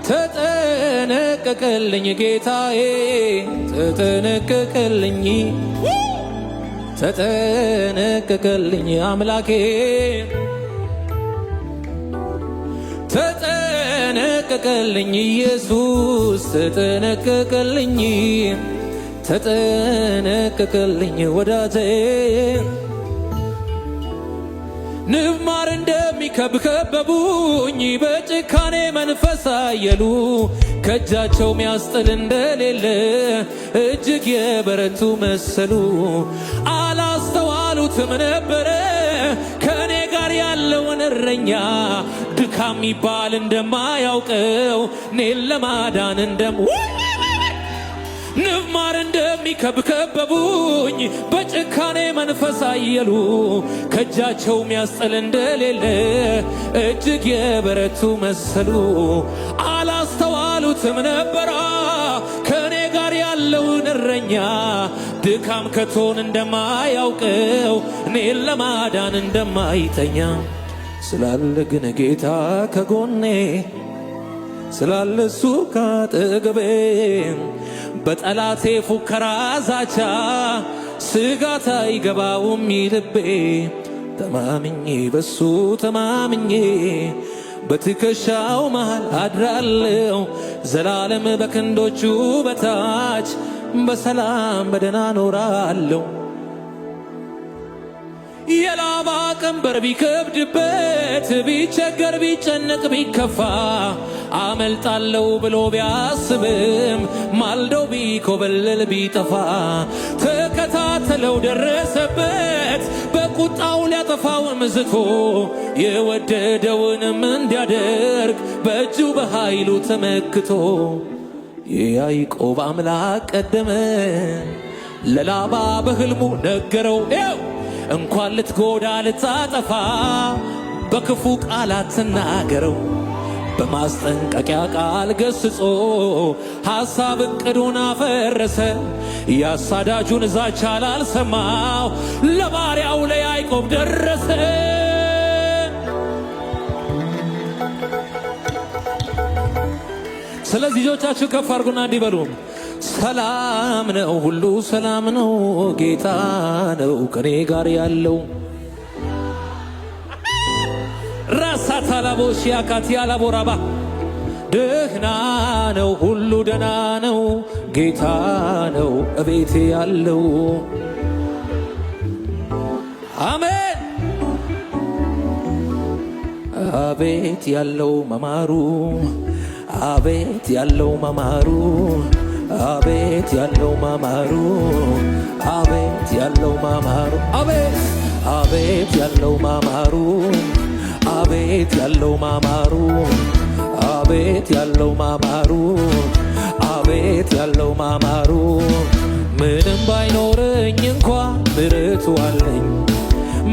ተጠነቀቀልኝ ጌታዬ ተጠነቀቀልኝ ተጠነቀቀልኝ አምላኬ ተጠነቀቀልኝ ኢየሱስ ተጠነቀቀልኝ ተጠነቀቀልኝ ወዳጄ ንብ ማር እንደሚከበቡኝ በጭካኔ መንፈስ አየሉ ከእጃቸው ሚያስጥል እንደሌለ እጅግ የበረቱ መሰሉ አላስተዋሉትም ነበረ ከእኔ ጋር ያለውን እረኛ ድካም ሚባል እንደማያውቀው እኔን ለማዳን ንብ ማር እንደሚከበቡኝ በጭካኔ መንፈስ አየሉ ከእጃቸው ሚያስጥል እንደሌለ እጅግ የበረቱ መሰሉ አላስተዋሉትም ነበራ ከእኔ ጋር ያለውን እረኛ ድካም ከቶን እንደማያውቀው እኔን ለማዳን እንደማይተኛ ስላለ ግን ጌታ ከጎኔ ስላለ እሱ ካጠገቤ በጠላቴ ፉከራ ዛቻ ስጋት አይገባውም ልቤ ተማምኜ በሱ ተማምኜ በትከሻው መሃል አድራለሁ ዘላለም በክንዶቹ በታች በሰላም በደህና ኖራለሁ የላባ ቀንበር ቢከብድበት ቢቸገር ቢጨነቅ ቢከፋ አመልጣለሁ ብሎ ቢያስብም ማልደው ቢኮበልል ቢጠፋ ተከታተለው ደረሰበት በቁጣው ሊያጠፋውም ዝቶ የወደደውንም እንዲያደርግ በእጁ በኃይሉ ተመክቶ የያዕቆብ አምላክ ቀደመ ለላባ በሕልሙ ነገረው እንኳን ልትጎዳ ልታጠፋ በክፉ ቃላት ተናገረው በማስጠንቀቂያ ቃል ገስጾ ሐሳብ ዕቅዱን አፈረሰ ያሳዳጁን ዛቻ ላልሰማው ለባሪያው ለያዕቆብ ደረሰ ስለዚህ ልጆቻችሁ ከፍ አድርጉና እንዲበሉ ሰላም ነው ሁሉ ሰላም ነው ጌታ ነው ከኔ ጋር ያለው ራሳታ ላቦሽ ያካት ያላቦራባ ደህና ነው ሁሉ ደህና ነው ጌታ ነው እቤቴ ያለው አሜን አቤት ያለው መማሩ አቤት ያለው መማሩ አቤት ያለው ማማሩ አቤት ያለው ማማሩ አቤት አቤት ያለው ማማሩ አቤት ያለው ማማሩ አቤት ያለው ማማሩ አቤት ያለው ማማሩ ምንም ባይኖረኝ እንኳን ምሕረቱ አለኝ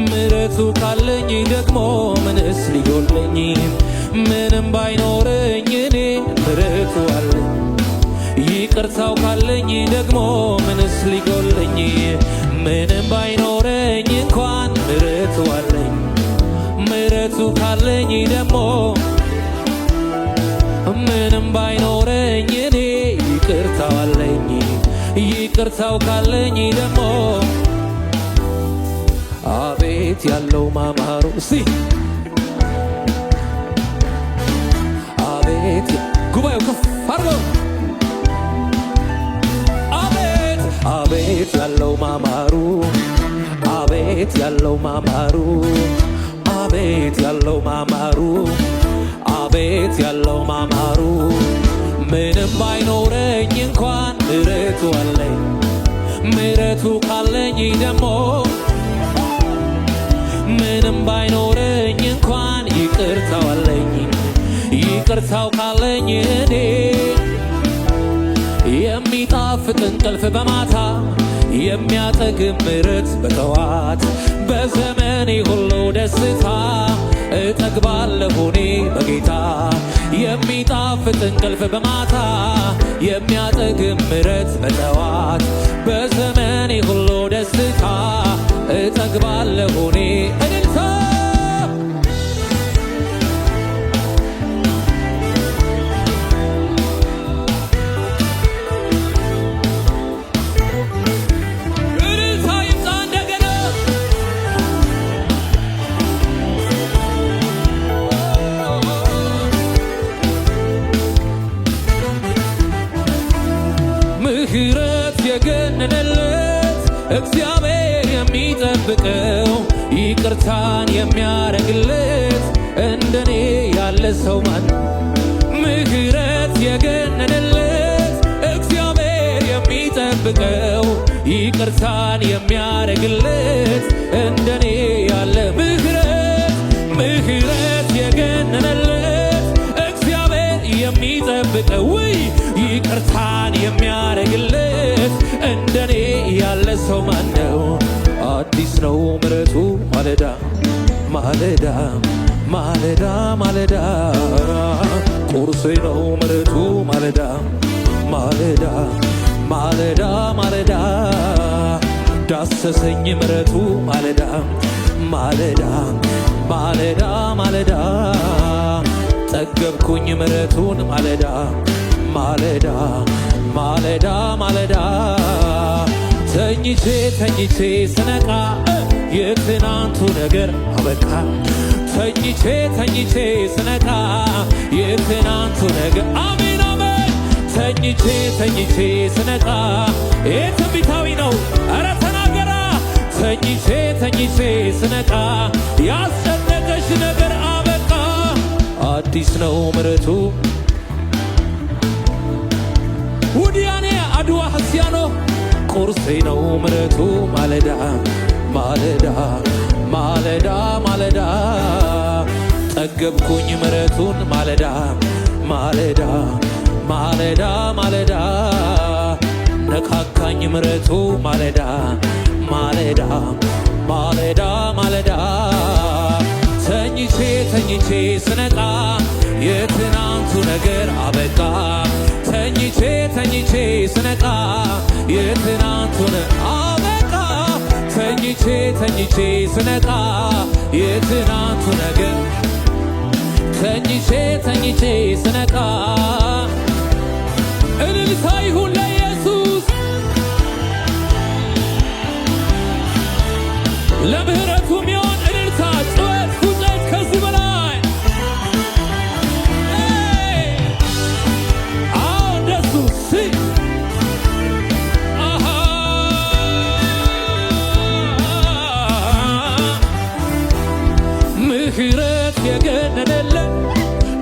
ምሕረቱ ካለኝ ደግሞ ምንስ ሊጎለኝ ምንም ባይኖረኝ እኔ ምሕረቱ አለኝ ይቅርታው ካለኝ ደግሞ ምንስ ሊጎለኝ ምንም ባይኖረኝ እንኳን ምሕረቱ አለኝ ምሕረቱ ካለኝ ደግሞ ምንም ባይኖረኝ እኔ ይቅርታው አለኝ ይቅርታው ካለኝ ደግሞ አቤት ያለው ማማሩ አቤት ጉባኤው ከፍ አድርገው አቤት ያለው ማማሩ አቤት ያለው ማማሩ አቤት ያለው ማማሩ አቤት ያለው ማማሩ ምንም ባይኖረኝ እንኳን ምሕረቱ አለኝ ምሕረቱ ካለኝ ደግሞ ምንም ባይኖረኝ እንኳን ይቅርታው አለኝ ይቅርታው ካለኝ እኔ የሚጣፍጥ እንቅልፍ በማታ የሚያጠግብ ምሕረት በጠዋት በዘመኔ ሁሉ ደስታ እጠግባለሁ እኔ በጌታ የሚጣፍጥ እንቅልፍ በማታ የሚያጠግብ ምሕረት በጠዋት በዘመኔ ሁሉ ደስታ እጠግባለሁ እኔ እልልታ እግዚአብሔር የሚጠብቀው ይቅርታን የሚያረግለት እንደኔ ያለ ሰው ማን? ምህረት የገነነለት እግዚአብሔር የሚጠብቀው ይቅርታን የሚያረግለት እንደኔ ያለ ምህረት የገነነለት እግዚአብሔር የሚጠብቀው ይቅርታን የሚያረግለት እንደኔ ያለ ሰው ማን ነው? አዲስ ነው ምሕረቱ ማለዳ ማለዳ ማለዳ ማለዳ ቁርሴ ነው ምሕረቱ ማለዳ ማለዳ ማለዳ ማለዳ ዳሰሰኝ ምሕረቱ ማለዳ ማለዳ ማለዳ ማለዳ ጠገብኩኝ ምሕረቱን ማለዳ ማለዳ ማለዳ ማለዳ ተኝቼ ተኝቼ ስነቃ የትናንቱ ነገር አበቃ። ተኝቼ ተኝቼ ስነቃ የትናንቱ ነገር አሜን አሜን። ተኝቼ ተኝቼ ስነቃ ትንቢታዊ ነው። ኧረ ተናገራ። ተኝቼ ተኝቼ ስነቃ ያስጨነቀሽ ነገር አበቃ። አዲስ ነው ምሕረቱ ውዲያኔ አድዋ ሐስያኖ ቁርሴ ነው ምሕረቱ ማለዳ ማለዳ ማለዳ ማለዳ ጠገብኩኝ ምሕረቱን ማለዳ ማለዳ ማለዳ ማለዳ ነካካኝ ምሕረቱ ማለዳ ማለዳ ማለዳ ማለዳ ተኝቼ ተኝቼ ስነቃ የትናንቱ ነገር አበቃ። ተኝቼ ተኝቼ ስነቃ የትናንቱን አበቃ። ተኝቼ ተኝቼ ስነቃ የትናንቱ ነገር ተኝቼ ተኝቼ ስነቃ እልልታ ይሁን ለኢየሱስ ለምህረቱ ሚሆን እልልታ ጩኸት ፉጨት ከዚህ በላይ እንደሱ ምህረት የገነነለት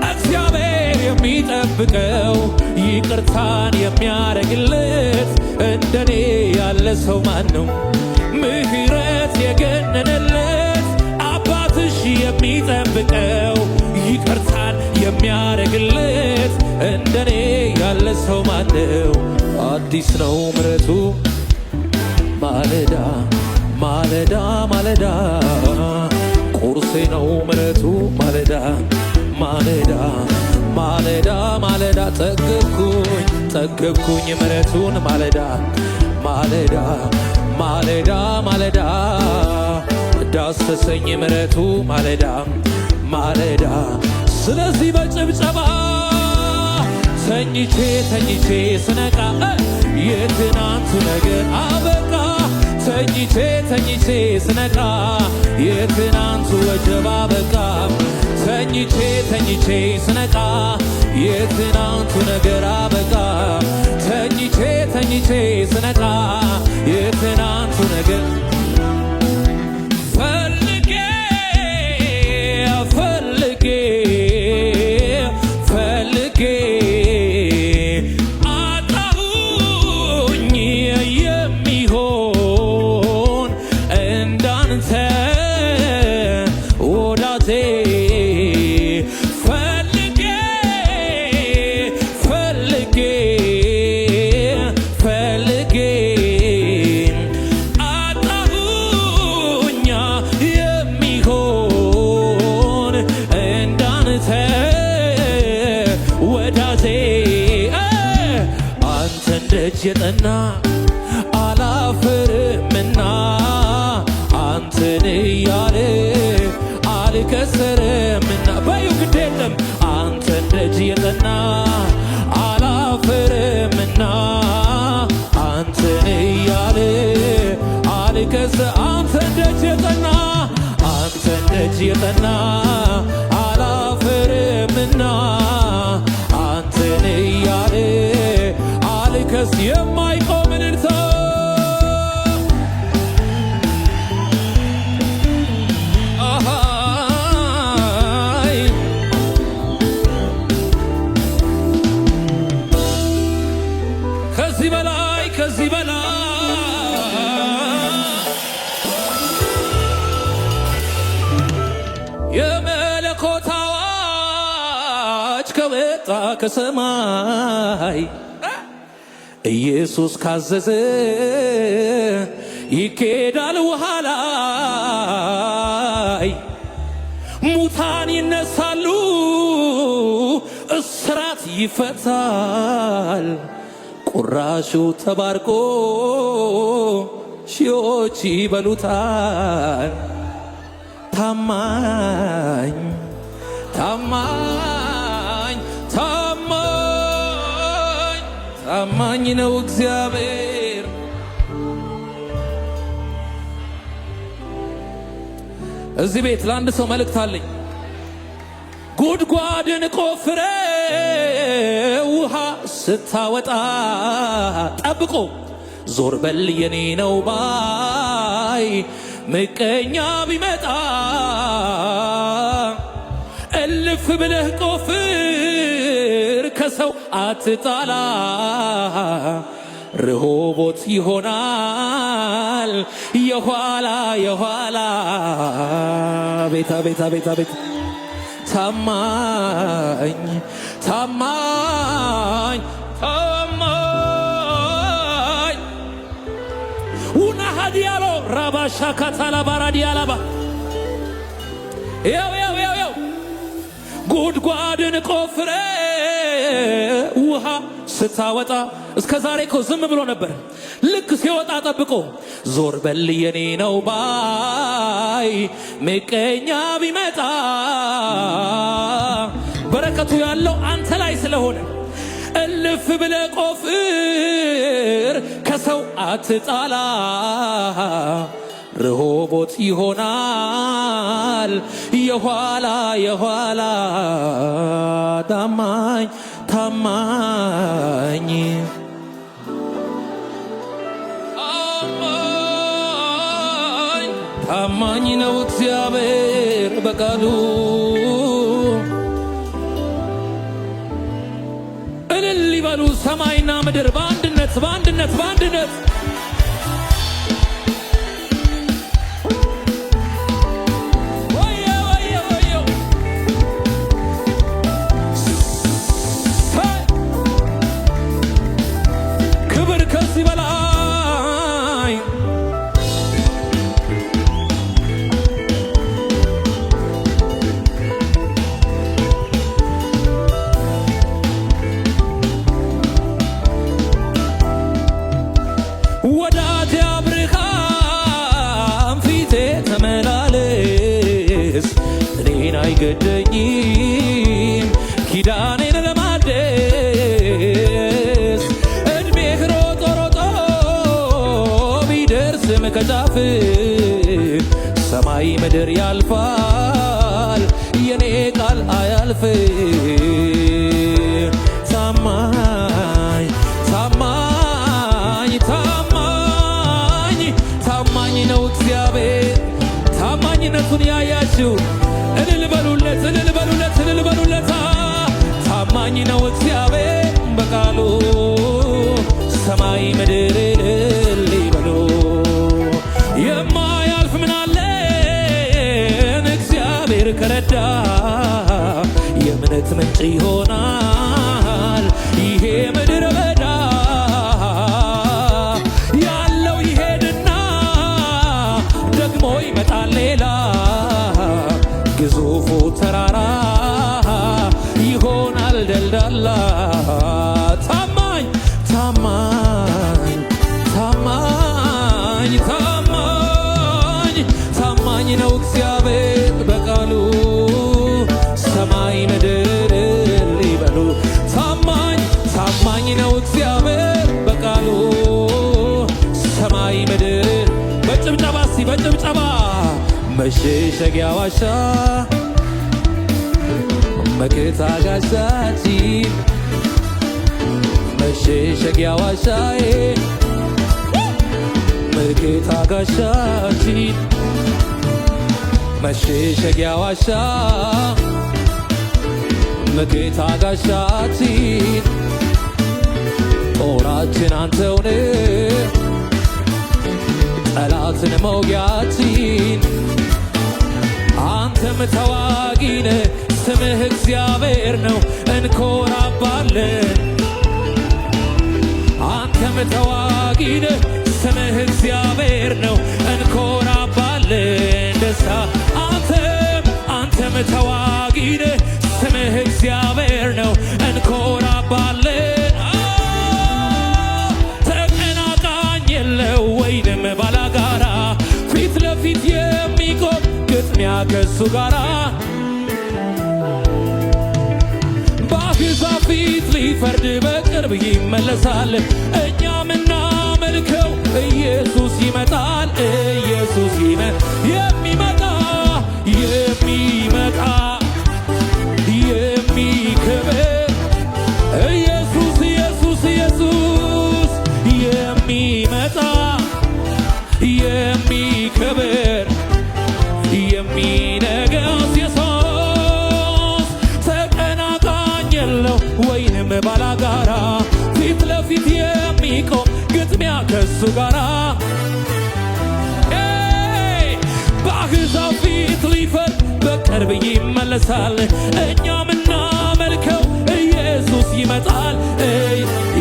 እግዚአብሔር የሚጠብቀው ይቅርታን የሚያረግለት እንደኔ ያለ ሰው ማን ነው? ምህረት የገነነለት አባትሽ የሚጠብቀው ይቅርታን የሚያረግለት እንደኔ ያለ ሰው ማን ነው? አዲስ ነው ምሕረቱ ማለዳ ማለዳ ማለዳ ቁርሴ ነው ምሕረቱ ማለዳ ማለዳ ማለዳ ማለዳ ጠገብኩኝ ምሕረቱን ማለዳ ማለዳ ማለዳ ማለዳ ዳሰሰኝ ምሕረቱ ማለዳ ማለዳ። ስለዚህ በጭብጨባ ተኝቼ ተኝቼ ስነቃ የትናንቱ ነገር አበቃ። ተኝቼ ተኝቼ ስነቃ የትናንቱ ወጀብ አበቃ። ተኝቼ ተኝቼ ስነቃ የትናንቱ ነገር አበቃ። ተኝቼ ተኝቼ ስነቃ የትናንቱ ነገር ፈልጌ ፈልጌ ፈልጌ አጣሁኝ የሚሆን እንዳንተ ወዳጄ ፈልጌ ፈልጌ ፈልጌ አጣሁኛ የሚሆን እንዳንተ ወዳጄ አንተን ደጅ የጠና አላፍርምና አንተን እያለ አልከሰርምና በዩ ግድ የለም አንተን ደጅ የጠና አላፍርምና አንተን እያለ አንተን ደጅ የጠና አንተን ደጅ የጠና አላፍርምና አንተን እያለ የማይቆም እልልታ መጣ ከሰማይ ኢየሱስ ካዘዘ ይኬዳል ውሃ ላይ ሙታን ይነሳሉ እስራት ይፈታል ቁራሹ ተባርኮ ሺዎች ይበሉታል ታማኝ ታማኝ ታማኝ ታማኝ ነው እግዚአብሔር። እዚህ ቤት ለአንድ ሰው መልእክት አለኝ። ጉድጓድን ቆፍረ ውሃ ስታወጣ ጠብቆ ዞር በል የኔ ነው ባይ ምቀኛ ቢመጣ እልፍ ብለህ ቆፍር ከሰው አትጣላ ርሆቦት ይሆናል የኋላ የኋላ ቤታ ቤታ ቤታ ቤታ ታማኝ ታማኝ ታማኝ ውና ሀዲያሎ ራባሻ ካታላ ባራዲያላባ ያው ጉድጓድን ቆፍረ ውሃ ስታወጣ እስከ ዛሬ እኮ ዝም ብሎ ነበር። ልክ ሲወጣ ጠብቆ ዞር በል የኔ ነው ባይ ምቀኛ ቢመጣ በረከቱ ያለው አንተ ላይ ስለሆነ እልፍ ብለ ቆፍር ከሰው አትጣላ ርሆቦት ይሆናል የኋላ የኋላ ታማኝ ታማኝ ታማኝ ነው እግዚአብሔር በቃሉ እልል ይበሉ ሰማይና ምድር በአንድነት በአንድነት በአንድነት አይገደኝም ኪዳኔን ለማደስ እድሜህ ሮጦ ሮጦ ቢደርስም ከጫፍ ሰማይ ምድር ያልፋል የኔ ቃል አያልፍ ታማኝ ታማኝ ታማኝ ታማኝ ነው እግዚአብሔር። ታማኝነቱን ያያችሁ እልል በሉለት እልል በሉለት እልል በሉለት። ታማኝ ነው እግዚአብሔር በቃሉ ሰማይ ምድር እልል ይበሉ። የማያልፍ ምናለን እግዚአብሔር ከረዳ የእምነት ምንጭ ይሆናል ይሄ ምድረ በዳ። ያለው ይሄድና ደግሞ ይመጣል ሌላ ግዙፉ ተራራ ይሆናል ደልዳላ። ታማኝ ታማኝ ታማኝ ታማኝ ታማኝ ነው እግዚአብሔር በቃሉ ሰማይ ምድር ይበሉ። ታማኝ ታማኝ ነው እግዚአብሔር በቃሉ ሰማይ ምድር። በጭብጨባ እስቲ በጭብጨባ መሸሸጊያ ዋሻ መከታ ጋሻችን መሸሸጊያ ዋሻዬ መከታ ጋሻችን መሸሸጊያ ዋሻ መከታ ጋሻችን ጦራችን አንተውነ ጠላትን መውጊያችን አንተም ተዋጊነ ስምህ እግዚአብሔር ነው እንኮራባለን። አንተም ተዋጊ ነህ ስምህ እግዚአብሔር ነው እንኮራባለን ደስታ አንተም ተዋጊ ነህ ስምህ እግዚአብሔር ነው እንኮራባለን። ተቀናቃኝ የለው ወይንም ባላጋራ ፊት ለፊት የሚቆም ግጥሚያ ከሱ ጋራ በአሕዛብ ፊት ሊፈርድ በቅርብ ይመለሳል። እኛ ምናመልከው ኢየሱስ ይመጣል። ኢየሱስ የሚመጣ የሚከብር ኢየሱስ ኢየሱስ ኢየሱስ የሚመጣ የሚከብር የሚነግስ ኢየሱስ ተቀናቃኝ የለው ወይንም ባላጋራ ፊት ለፊት የሚቆም ግጥሚያ ከሱ ጋራ በአሕዛብ ፊት ሊፈርድ በቅርብ ይመለሳል። እኛ ምናመልከው ኢየሱስ ይመጣል።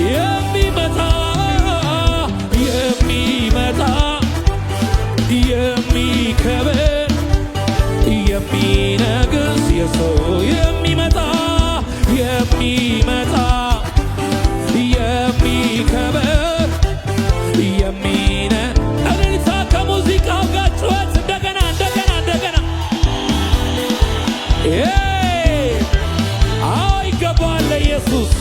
የሚመጣ የሚከብር የሚነግስ ኢየሱስ የሚመጣ የሚከብር እልልታ ከሙዚቃው ጋር ጩኸት እንደገና ይገባል ለኢየሱስ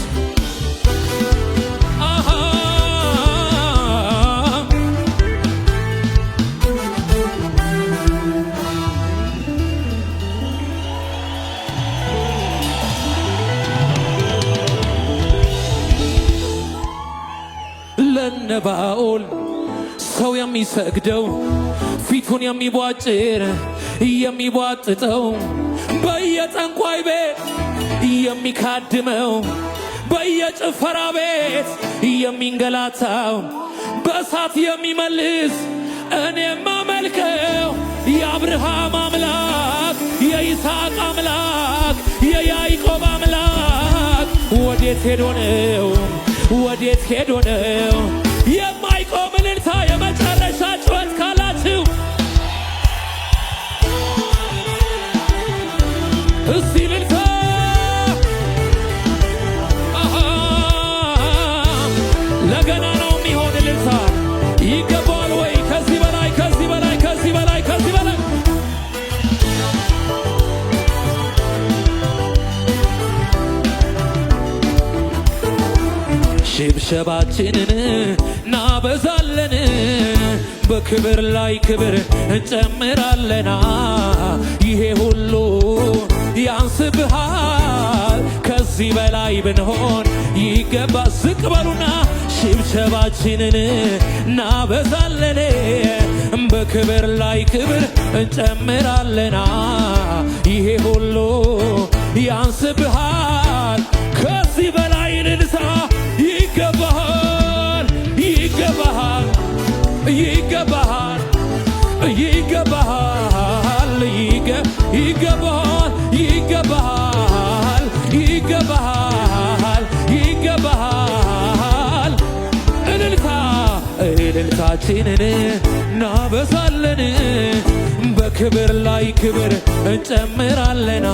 ለነባኦል ሰው የሚሰግደው ፊቱን የሚቧጭር የሚቧጥጠው በየጠንቋይ ቤት የሚካድመው በየጭፈራ ቤት የሚንገላታው በእሳት የሚመልስ እኔ የማመልከው የአብርሃም አምላክ የይስሐቅ አምላክ የያዕቆብ አምላክ ወዴት ሄዶ ነው? ወዴት ሄዶ ነው? የማይቆም እልልታ የመጨረሻ ጩኸት ካላችሁ እስቲ እልልታ ለገና ነው የሚሆን እልልታ ይገባል ወይ? ከዚህ በላይ ከዚህ በላይ ከዚህ በላይ ከዚህ በላይ ሽብሸባችንን እናበዛለን በክብር ላይ ክብር እንጨምራለና ይሄ ሁሉ ያንስብሃል ከዚህ በላይ ብንሆን ይገባ። ዝቅ በሉና ሽብሸባችንን እናበዛለን በክብር ላይ ክብር እንጨምራለና ይሄ ሁሉ ያንስብሃል ከዚህ በላይ እንንሳ። ይገባሃል ይገባሃል ይገባሃል ይገባሃል ይገባሃል ይገባሃል ይገባሃል ይገባሃል። እልልታችንን እናበዛለን በክብር ላይ ክብር እንጨምራለና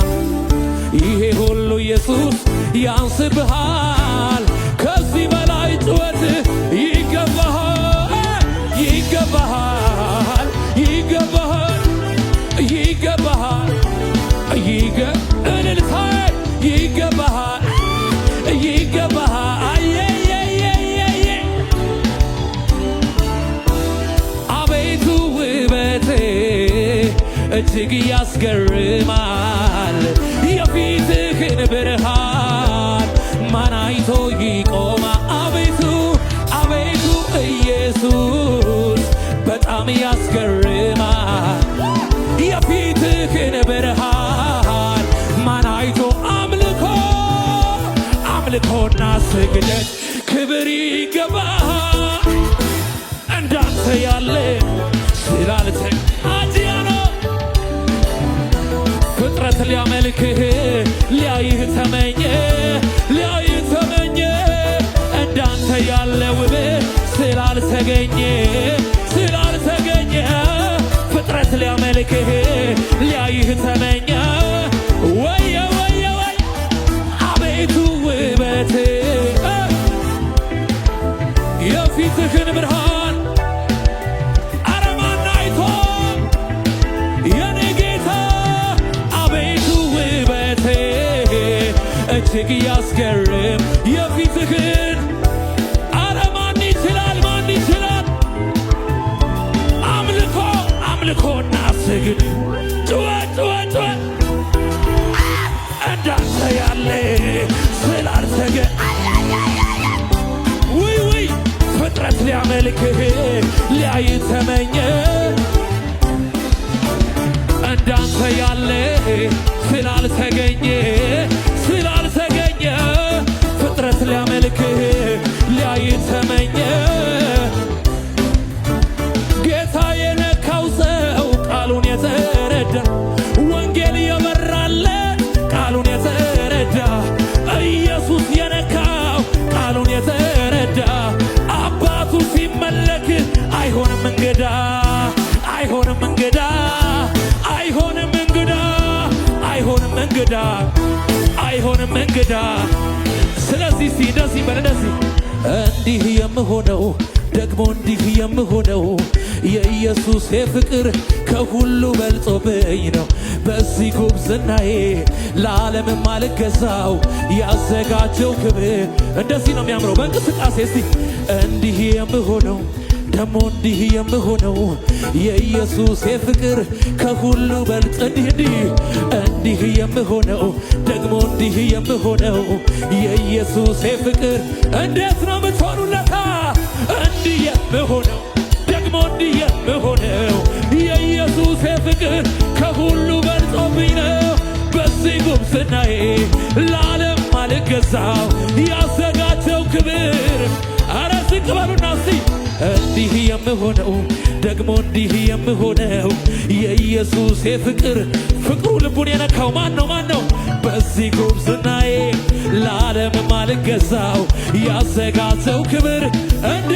ይሄ ሁሉ ኢየሱስ ያንስብሃል ከዚህ በላይ ጩኸት ይገባሃል ይገባሃል ይገባሃል ይገባሃል እልልታ ይገባሃል ይገባሃል። አቤቱ ውበቴ እጅግ ያስገርማል የፊትህን ብርሃን ማን አይቶ ይቆማል? አቤቱ አቤቱ ኢየሱስ በጣም ያስገርማል የፊትህን ብርሃን ማን አይቶ አምልኮና ስግደት ክብር ይገባሃል እንዳንተ ያለ ስላልተገኘ ነው ፍጥረት ሊያመልክህ ሊያይህ ተመኘ ሊያይ ተመኘ እንዳንተ ያለ ውብ ስላልተገኘ ፍጥረት ሊያመልክህ ሊያይህ ተመኘ ወየ ወየ ወይ አቤቱ ውበት የፊትህን ብርሃን አረማና አይቶ የኔ ጌታ አቤቱ ውበት እጅግ ያስገርም የፊትህን አረማን ይችላል ማን ይችላል አምልኮና ስግድ ጩኸት እንዳንተ ያለ ስላልተገ ውይ ፍጥረት ሊያመልክህ ሊያይ ተመኘ እንዳንተ ያለ ስላልተገኘ ፍጥረት ሊያመልክህ ሊያይ ተመኘ ጌታ የነካው ሰው ቃሉን የተረዳ ወንጌል የበራለት ቃሉን የተረዳ ኢየሱስ የነካው ቃሉን የተረዳ አባቱ ሲመለክ አይሆንም እንግዳ አይሆንም እንግዳ አይሆንም እንግዳ አይሆንም እንግዳ አይሆንም እንግዳ ስለዚህ እንደዚህ በለደዚህ እንዲህ የምሆነው ደግሞ እንዲህ የምሆነው የኢየሱስ ፍቅር ከሁሉ በልጦብኝ ነው። በዚህ ጉብዝናዬ ለዓለምም አልገዛው ያዘጋጀው ክብር እንደዚህ ነው የሚያምረው በእንቅስቃሴ እስቲ እንዲህ የምሆነው ደግሞ እንዲህ የምሆነው የኢየሱስ ፍቅር ከሁሉ በልጥ እንዲህ የምሆነው ደግሞ እንዲህ የምሆነው የኢየሱስ ፍቅር እንዴት ነው የምትሆኑለታ እንዲህ የምሆነው ደግሞ እንዲህ የምሆነው የኢየሱስ ፍቅር ከሁሉ በልጦብኝ ነው። በዚህ ጉብዝናዬ ለዓለም አልገዛው ያዘጋጀው ክብር አረ ዝቅ በሉና እስቲ እንዲህ የምሆነው ደግሞ እንዲህ የምሆነው የኢየሱስ ፍቅሩ ልቡን የነካው ማን ነው? በዚህ ጉብዝናዬ ለዓለም አልገዛው ያዘጋጀው ክብር እንዴ